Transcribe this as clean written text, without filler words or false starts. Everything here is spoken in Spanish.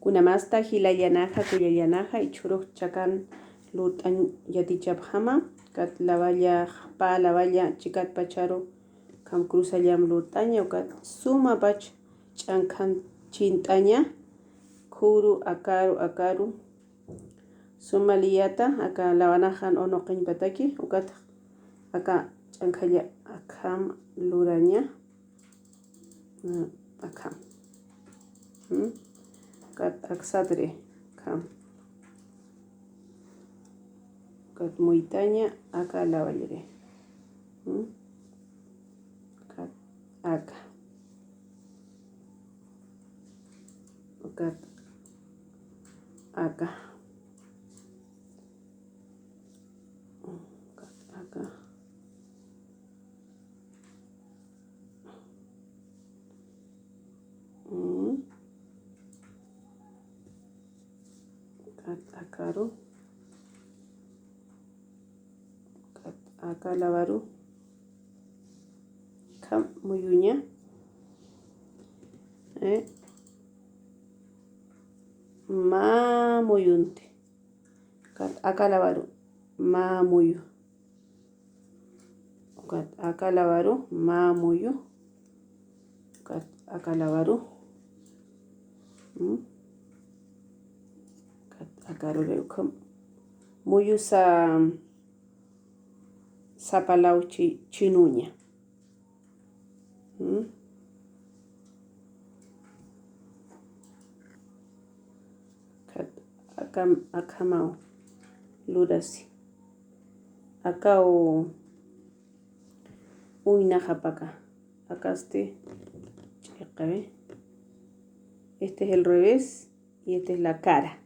kunamasta hilallanaja kuyallanaja ichuruq chakan lut'an yatichapjama kat lavalla pa lavalla chikat pacharu kam cruzallam lut'aña kat suma pach ch'ankan chint'aña kuru akaru suma liyata aka lavanajan onoqin pataki ukat aka ch'ankalla akam luraña akam kat aksadre kam kat muytaña aka lavallare kat aka kat aka kat aka kat akaru kat aka lavaru kam muyuña ma muyunte kat aka lavaru ma muyu kat aka lavaru ma muyu kat aka lavaru kat akaru kam muyu sapalau chinuña kat akamau lurasi akau uynajapaka akaste ch'iqabe este es el revés y esta es la cara